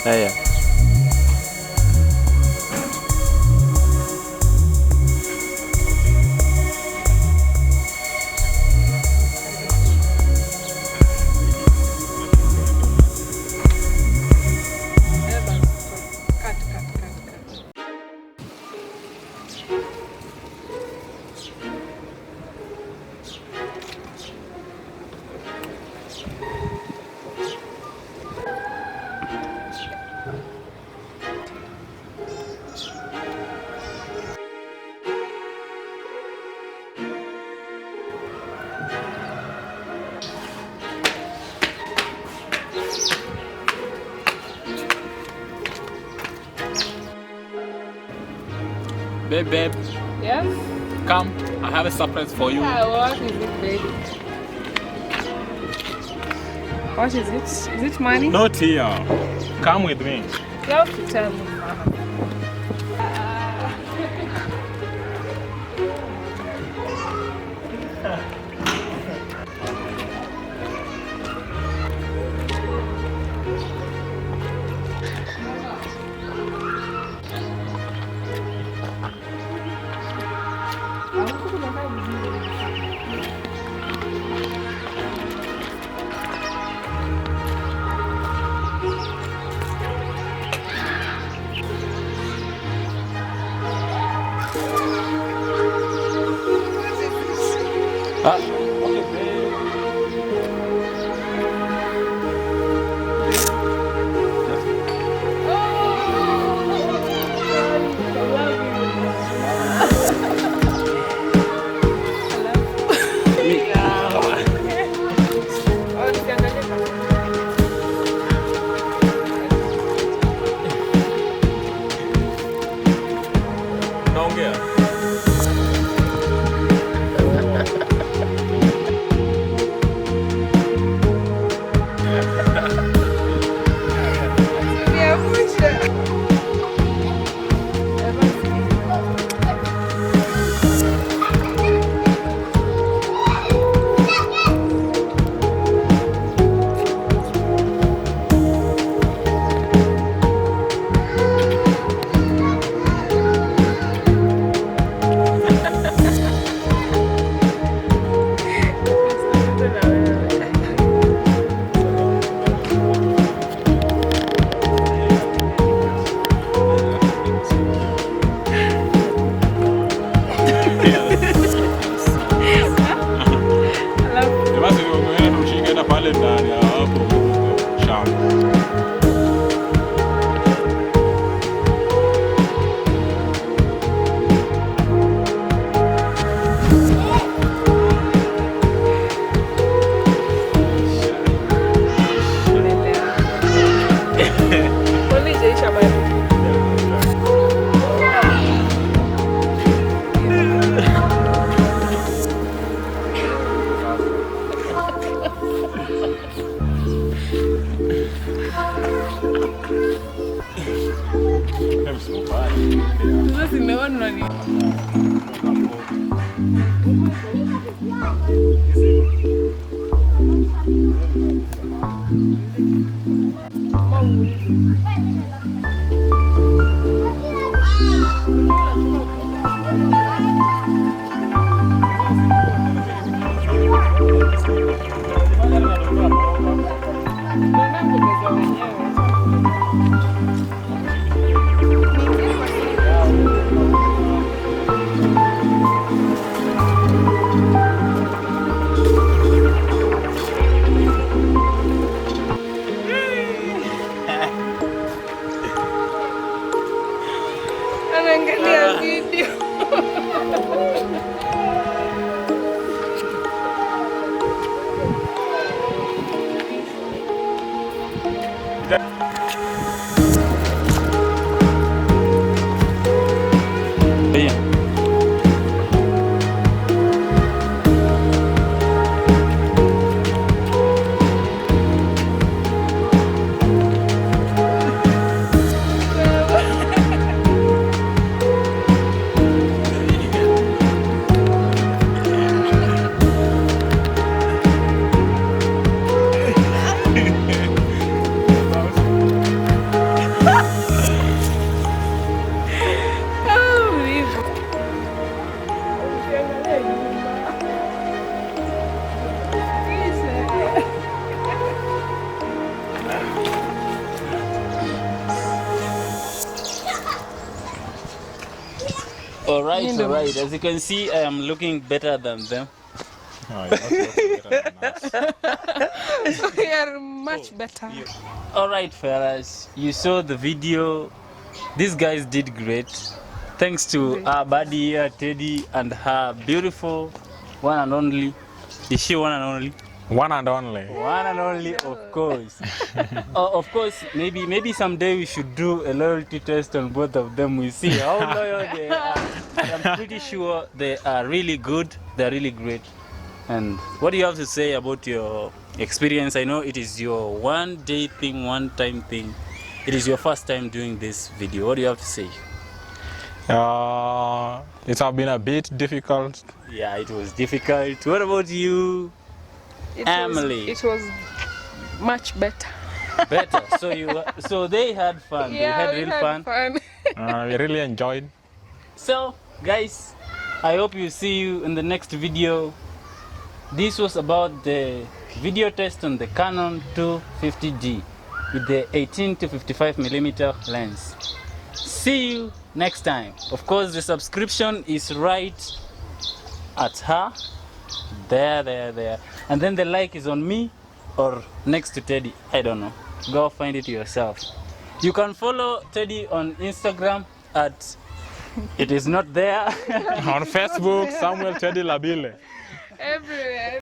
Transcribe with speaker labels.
Speaker 1: Haya. Babe.
Speaker 2: Yes?
Speaker 1: Come, I have a surprise for you.
Speaker 2: What is it, baby? What is it? Is it money?
Speaker 1: Not here. Come with me.
Speaker 2: You have to tell me.
Speaker 1: Okay, babe.
Speaker 3: Alright. As you can see, I am looking better than them.
Speaker 1: Oh, you're not looking better than us.
Speaker 2: We are much better.
Speaker 3: Alright, fellas, you saw the video. These guys did great. Thanks to our buddy here, Teddy, and her beautiful one and only. Is she one and only?
Speaker 1: One and only.
Speaker 3: One and only, of course. Of course, maybe someday we should do a loyalty test on both of them. We see how loyal they are. I'm pretty sure they are really good. They're really great. And what do you have to say about your experience? I know it is your one-day thing, one-time thing. It is your first time doing this video. What do you have to say?
Speaker 1: It has been a bit difficult.
Speaker 3: Yeah, it was difficult. What about you? Emily.
Speaker 2: It was much better.
Speaker 3: Better. So they had fun.
Speaker 2: Yeah,
Speaker 3: they had real fun.
Speaker 1: We really enjoyed.
Speaker 3: So guys, I hope you see you in the next video. This was about the video test on the Canon 250D with the 18 to 55mm lens. See you next time. Of course, the subscription is right at her. There. And then the like is on me or next to Teddy. I don't know. Go find it yourself. You can follow Teddy on Instagram at it is not there.
Speaker 1: On Facebook, Samuel Teddy Labile.
Speaker 2: Everywhere.